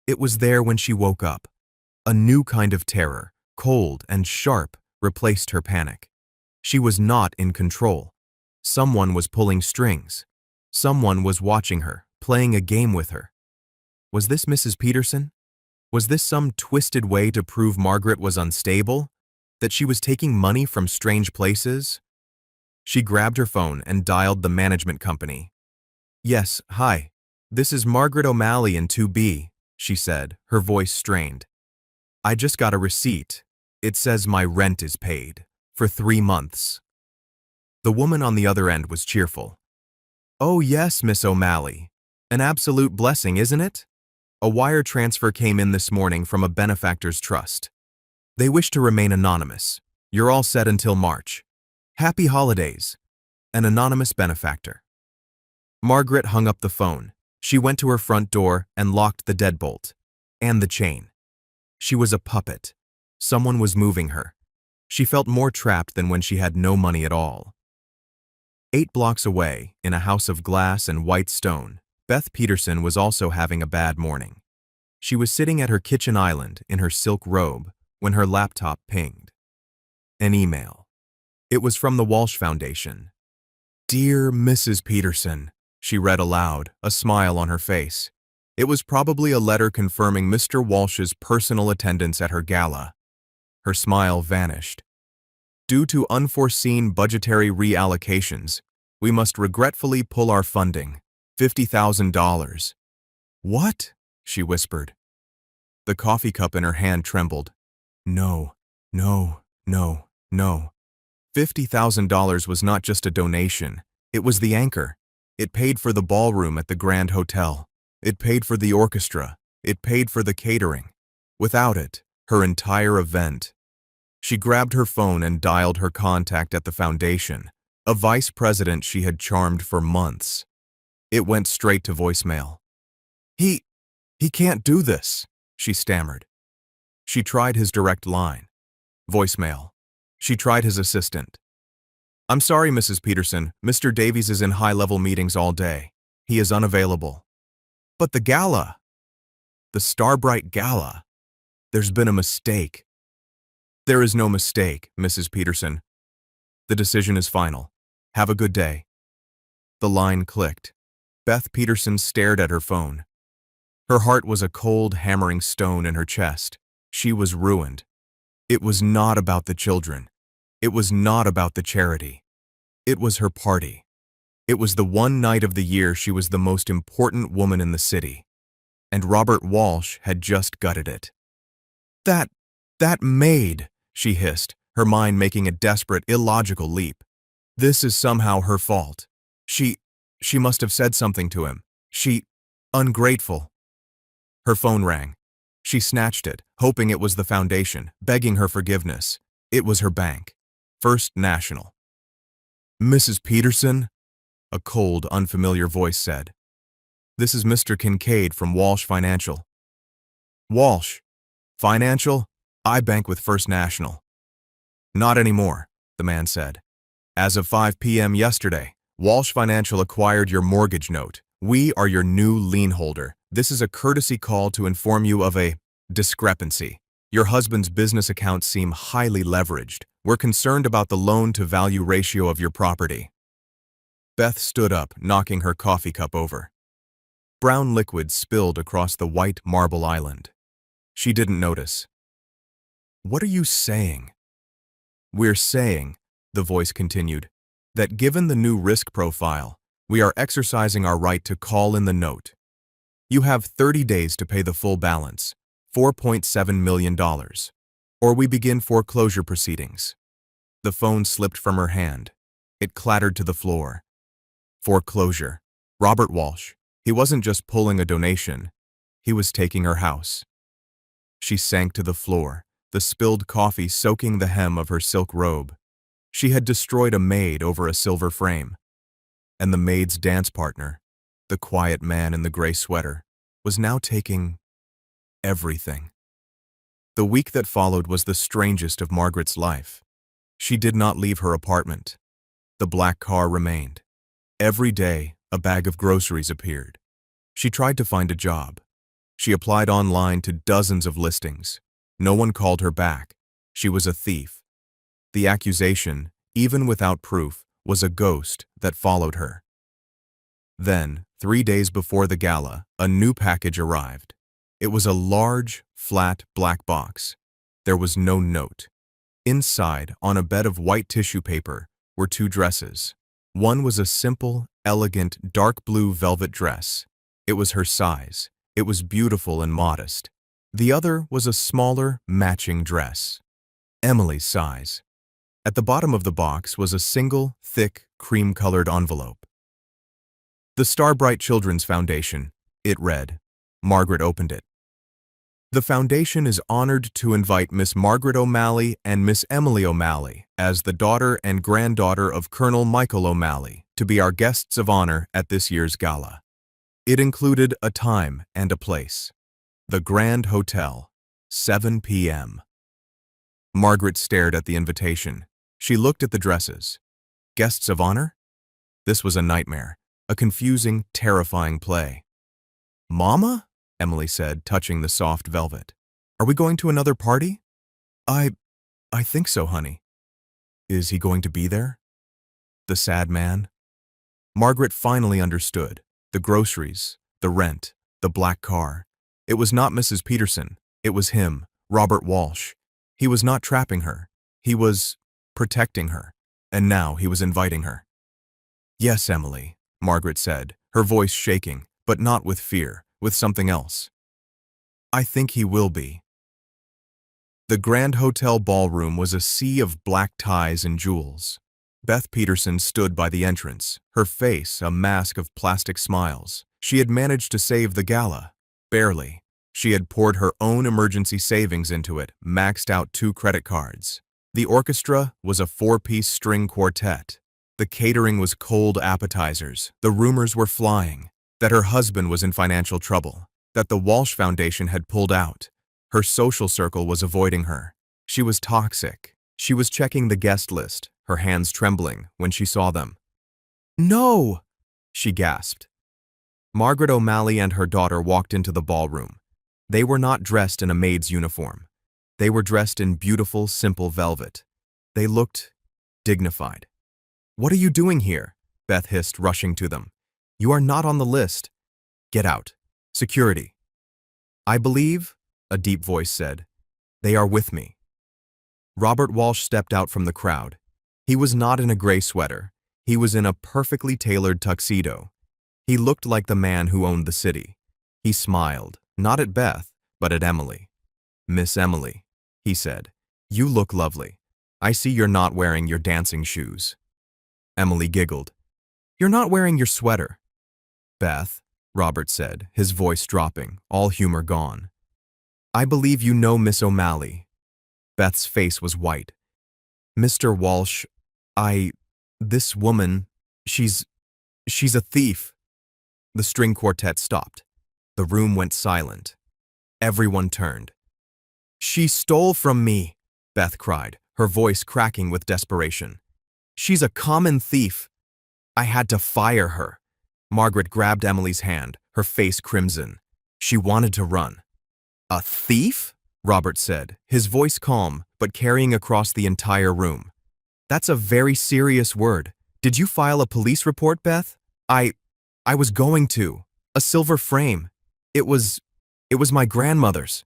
It was there when she woke up. A new kind of terror, cold and sharp, replaced her panic. She was not in control. Someone was pulling strings. Someone was watching her, playing a game with her. Was this Mrs. Peterson? Was this some twisted way to prove Margaret was unstable? That she was taking money from strange places? She grabbed her phone and dialed the management company. Yes, hi. This is Margaret O'Malley in 2B, she said, her voice strained. I just got a receipt. It says my rent is paid. For 3 months. The woman on the other end was cheerful. Oh yes, Miss O'Malley. An absolute blessing, isn't it? A wire transfer came in this morning from a benefactor's trust. They wish to remain anonymous. You're all set until March. Happy holidays. An anonymous benefactor. Margaret hung up the phone. She went to her front door and locked the deadbolt. And the chain. She was a puppet. Someone was moving her. She felt more trapped than when she had no money at all. 8 blocks away, in a house of glass and white stone, Beth Peterson was also having a bad morning. She was sitting at her kitchen island in her silk robe when her laptop pinged. An email. It was from the Walsh Foundation. Dear Mrs. Peterson, she read aloud, a smile on her face. It was probably a letter confirming Mr. Walsh's personal attendance at her gala. Her smile vanished. Due to unforeseen budgetary reallocations, we must regretfully pull our funding, $50,000. What? She whispered. The coffee cup in her hand trembled. No, no, no, no. $50,000 was not just a donation. It was the anchor. It paid for the ballroom at the Grand Hotel. It paid for the orchestra. It paid for the catering. Without it, her entire event. She grabbed her phone and dialed her contact at the foundation, a vice president she had charmed for months. It went straight to voicemail. He can't do this, she stammered. She tried his direct line. Voicemail. She tried his assistant. I'm sorry, Mrs. Peterson. Mr. Davies is in high-level meetings all day. He is unavailable. But the gala, The Starbright Gala. There's been a mistake. There is no mistake, Mrs. Peterson. The decision is final. Have a good day. The line clicked. Beth Peterson stared at her phone. Her heart was a cold, hammering stone in her chest. She was ruined. It was not about the children. It was not about the charity. It was her party. It was the one night of the year she was the most important woman in the city. And Robert Walsh had just gutted it. That Maid, she hissed, her mind making a desperate, illogical leap. This is somehow her fault. She must have said something to him. Ungrateful. Her phone rang. She snatched it, hoping it was the foundation, begging her forgiveness. It was her bank. First National. Mrs. Peterson? A cold, unfamiliar voice said. This is Mr. Kincaid from Walsh Financial. Walsh? Financial? I bank with First National. Not anymore, the man said. As of 5 p.m. yesterday, Walsh Financial acquired your mortgage note. We are your new lien holder. This is a courtesy call to inform you of a discrepancy. Your husband's business accounts seem highly leveraged. We're concerned about the loan-to-value ratio of your property. Beth stood up, knocking her coffee cup over. Brown liquid spilled across the white marble island. She didn't notice. What are you saying? We're saying, the voice continued, that given the new risk profile, we are exercising our right to call in the note. You have 30 days to pay the full balance, $4.7 million, or we begin foreclosure proceedings. The phone slipped from her hand. It clattered to the floor. Foreclosure. Robert Walsh. He wasn't just pulling a donation. He was taking her house. She sank to the floor, the spilled coffee soaking the hem of her silk robe. She had destroyed a maid over a silver frame. And the maid's dance partner, the quiet man in the gray sweater, was now taking everything. The week that followed was the strangest of Margaret's life. She did not leave her apartment. The black car remained. Every day, a bag of groceries appeared. She tried to find a job. She applied online to dozens of listings. No one called her back. She was a thief. The accusation, even without proof, was a ghost that followed her. Then, 3 days before the gala, a new package arrived. It was a large, flat black box. There was no note. Inside, on a bed of white tissue paper, were 2 dresses. One was a simple, elegant, dark blue velvet dress. It was her size. It was beautiful and modest. The other was a smaller, matching dress. Emily's size. At the bottom of the box was a single, thick, cream-colored envelope. The Starbright Children's Foundation, it read. Margaret opened it. The foundation is honored to invite Miss Margaret O'Malley and Miss Emily O'Malley as the daughter and granddaughter of Colonel Michael O'Malley to be our guests of honor at this year's gala. It included a time and a place. The Grand Hotel, 7 p.m. Margaret stared at the invitation. She looked at the dresses. Guests of honor? This was a nightmare, a confusing, terrifying play. Mama? Emily said, touching the soft velvet. Are we going to another party? I think so, honey. Is he going to be there? The sad man? Margaret finally understood. The groceries, the rent, the black car. It was not Mrs. Peterson. It was him, Robert Walsh. He was not trapping her. He was protecting her. And now he was inviting her. Yes, Emily, Margaret said, her voice shaking, but not with fear, with something else. I think he will be. The Grand Hotel ballroom was a sea of black ties and jewels. Beth Peterson stood by the entrance, her face a mask of plastic smiles. She had managed to save the gala. Barely. She had poured her own emergency savings into it, maxed out 2 credit cards. The orchestra was a 4-piece string quartet. The catering was cold appetizers. The rumors were flying that her husband was in financial trouble, that the Walsh Foundation had pulled out. Her social circle was avoiding her. She was toxic. She was checking the guest list, her hands trembling when she saw them. No! She gasped. Margaret O'Malley and her daughter walked into the ballroom. They were not dressed in a maid's uniform. They were dressed in beautiful, simple velvet. They looked dignified. "What are you doing here?" Beth hissed, rushing to them. "You are not on the list. Get out. Security." "I believe," a deep voice said, "they are with me." Robert Walsh stepped out from the crowd. He was not in a gray sweater. He was in a perfectly tailored tuxedo. He looked like the man who owned the city. He smiled, not at Beth, but at Emily. "Miss Emily," he said, "you look lovely. I see you're not wearing your dancing shoes." Emily giggled. "You're not wearing your sweater." "Beth," Robert said, his voice dropping, all humor gone. "I believe you know Miss O'Malley." Beth's face was white. "Mr. Walsh, this woman, she's a thief." The string quartet stopped. The room went silent. Everyone turned. "She stole from me," Beth cried, her voice cracking with desperation. "She's a common thief. I had to fire her." Margaret grabbed Emily's hand, her face crimson. She wanted to run. "A thief?" Robert said, his voice calm, but carrying across the entire room. "That's a very serious word. Did you file a police report, Beth?" I was going to. A silver frame. It was my grandmother's."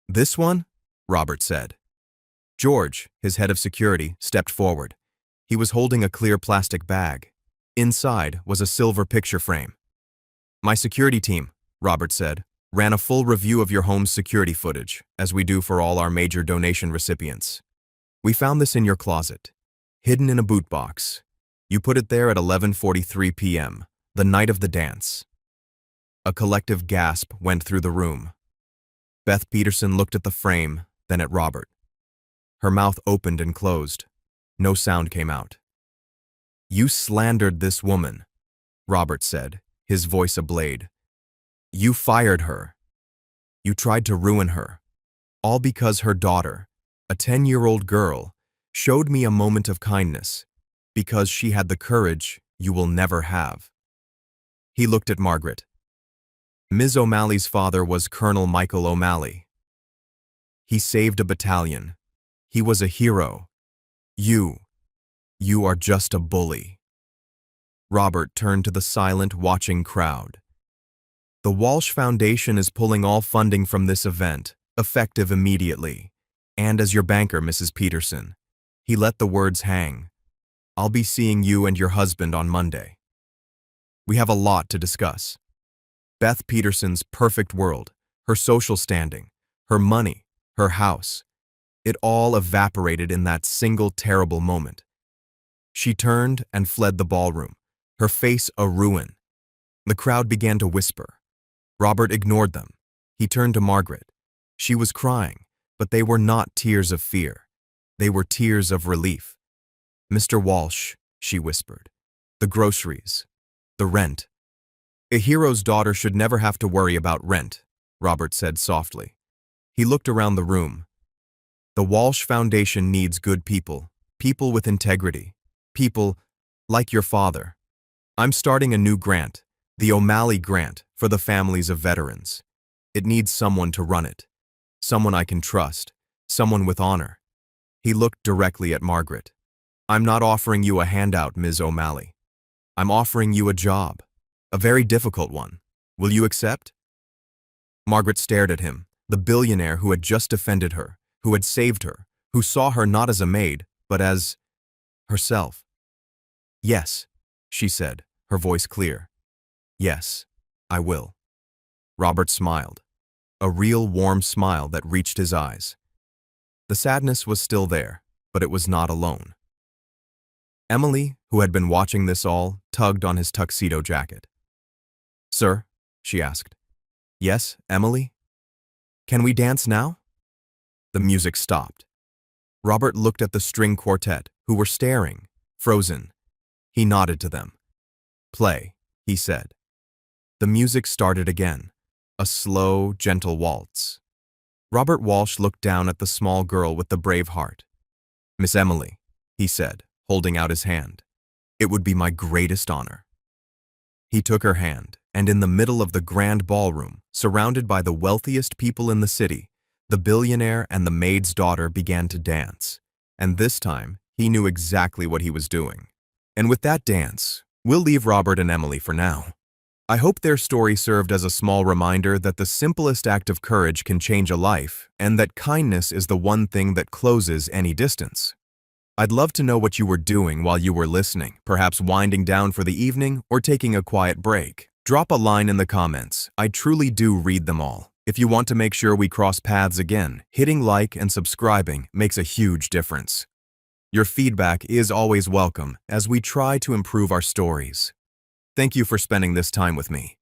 "This one?" Robert said. George, his head of security, stepped forward. He was holding a clear plastic bag. Inside was a silver picture frame. "My security team," Robert said, "ran a full review of your home's security footage, as we do for all our major donation recipients. We found this in your closet, hidden in a boot box. You put it there at 11:43 p.m., the night of the dance." A collective gasp went through the room. Beth Peterson looked at the frame, then at Robert. Her mouth opened and closed. No sound came out. "You slandered this woman," Robert said, his voice ablade. "You fired her. You tried to ruin her. All because her daughter, a 10-year-old girl, showed me a moment of kindness, because she had the courage you will never have." He looked at Margaret. "Ms. O'Malley's father was Colonel Michael O'Malley. He saved a battalion. He was a hero. You are just a bully." Robert turned to the silent, watching crowd. "The Walsh Foundation is pulling all funding from this event, effective immediately. And as your banker, Mrs. Peterson." He let the words hang. "I'll be seeing you and your husband on Monday. We have a lot to discuss." Beth Peterson's perfect world, her social standing, her money, her house, it all evaporated in that single terrible moment. She turned and fled the ballroom, her face a ruin. The crowd began to whisper. Robert ignored them. He turned to Margaret. She was crying, but they were not tears of fear. They were tears of relief. "Mr. Walsh," she whispered, "the groceries, the rent." "A hero's daughter should never have to worry about rent," Robert said softly. He looked around the room. "The Walsh Foundation needs good people, people with integrity, people like your father. I'm starting a new grant, the O'Malley Grant, for the families of veterans. It needs someone to run it, someone I can trust, someone with honor." He looked directly at Margaret. "I'm not offering you a handout, Ms. O'Malley. I'm offering you a job, a very difficult one. Will you accept?" Margaret stared at him, the billionaire who had just defended her, who had saved her, who saw her not as a maid, but as herself. "Yes," she said, her voice clear. "Yes, I will." Robert smiled, a real warm smile that reached his eyes. The sadness was still there, but it was not alone. Emily, who had been watching this all, tugged on his tuxedo jacket. "Sir?" she asked. "Yes, Emily? Can we dance now?" The music stopped. Robert looked at the string quartet, who were staring, frozen. He nodded to them. "Play," he said. The music started again, a slow, gentle waltz. Robert Walsh looked down at the small girl with the brave heart. "Miss Emily," he said, holding out his hand, "it would be my greatest honor." He took her hand, And in the middle of the grand ballroom, surrounded by the wealthiest people in the city, the billionaire and the maid's daughter began to dance. And this time, he knew exactly what he was doing. And with that dance, we'll leave Robert and Emily for now. I hope their story served as a small reminder that the simplest act of courage can change a life, and that kindness is the one thing that closes any distance. I'd love to know what you were doing while you were listening, perhaps winding down for the evening or taking a quiet break. Drop a line in the comments. I truly do read them all. If you want to make sure we cross paths again, hitting like and subscribing makes a huge difference. Your feedback is always welcome as we try to improve our stories. Thank you for spending this time with me.